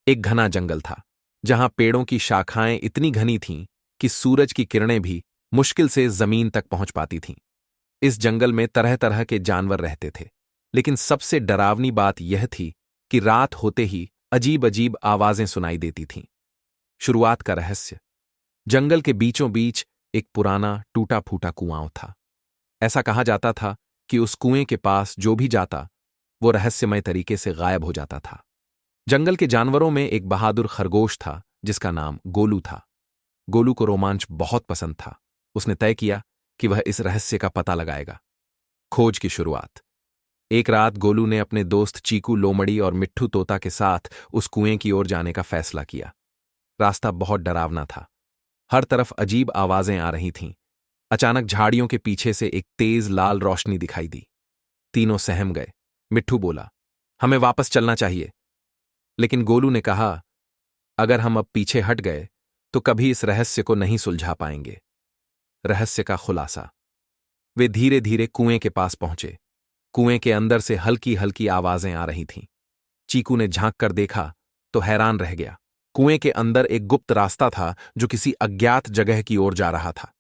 एक घना जंगल था, जहां पेड़ों की शाखाएं इतनी घनी थीं कि सूरज की किरणें भी मुश्किल से जमीन तक पहुंच पाती थीं। इस जंगल में तरह तरह के जानवर रहते थे, लेकिन सबसे डरावनी बात यह थी कि रात होते ही अजीब अजीब आवाजें सुनाई देती थीं। शुरुआत का रहस्य। जंगल के बीचों बीच एक पुराना टूटा फूटा कुआं था। ऐसा कहा जाता था कि उस कुएं के पास जो भी जाता वो रहस्यमय तरीके से गायब हो जाता था। जंगल के जानवरों में एक बहादुर खरगोश था जिसका नाम गोलू था। गोलू को रोमांच बहुत पसंद था। उसने तय किया कि वह इस रहस्य का पता लगाएगा। खोज की शुरुआत। एक रात गोलू ने अपने दोस्त चीकू लोमड़ी और मिट्ठू तोता के साथ उस कुएं की ओर जाने का फैसला किया। रास्ता बहुत डरावना था। हर तरफ अजीब आवाजें आ रही थीं। अचानक झाड़ियों के पीछे से एक तेज लाल रोशनी दिखाई दी। तीनों सहम गए। मिट्ठू बोला, हमें वापस चलना चाहिए। लेकिन गोलू ने कहा, अगर हम अब पीछे हट गए तो कभी इस रहस्य को नहीं सुलझा पाएंगे। रहस्य का खुलासा। वे धीरे धीरे कुएं के पास पहुंचे। कुएं के अंदर से हल्की हल्की आवाजें आ रही थीं। चीकू ने झांक कर देखा तो हैरान रह गया। कुएं के अंदर एक गुप्त रास्ता था जो किसी अज्ञात जगह की ओर जा रहा था।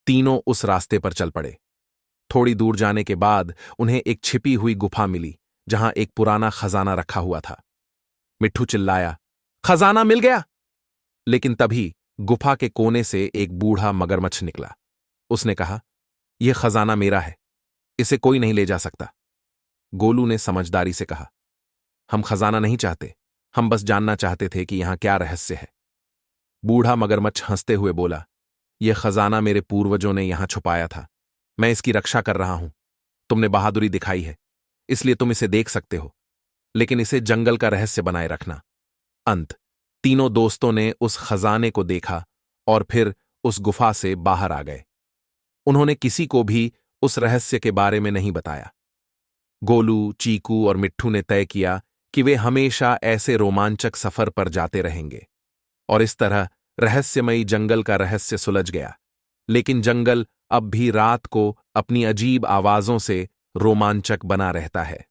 तीनों उस रास्ते पर चल पड़े। थोड़ी दूर जाने के बाद उन्हें एक छिपी हुई गुफा मिली जहां एक पुराना खजाना रखा हुआ था। मिट्ठू चिल्लाया, खजाना मिल गया! लेकिन तभी गुफा के कोने से एक बूढ़ा मगरमच्छ निकला। उसने कहा, यह खजाना मेरा है, इसे कोई नहीं ले जा सकता। गोलू ने समझदारी से कहा, हम खजाना नहीं चाहते, हम बस जानना चाहते थे कि यहां क्या रहस्य है। बूढ़ा मगरमच्छ हंसते हुए बोला, यह खजाना मेरे पूर्वजों ने यहां छुपाया था। मैं इसकी रक्षा कर रहा हूं। तुमने बहादुरी दिखाई है, इसलिए तुम इसे देख सकते हो, लेकिन इसे जंगल का रहस्य बनाए रखना। अंत। तीनों दोस्तों ने उस खजाने को देखा और फिर उस गुफा से बाहर आ गए। उन्होंने किसी को भी उस रहस्य के बारे में नहीं बताया। गोलू, चीकू और मिट्ठू ने तय किया कि वे हमेशा ऐसे रोमांचक सफर पर जाते रहेंगे। और इस तरह रहस्यमयी जंगल का रहस्य सुलझ गया। लेकिन जंगल अब भी रात को अपनी अजीब आवाजों से रोमांचक बना रहता है।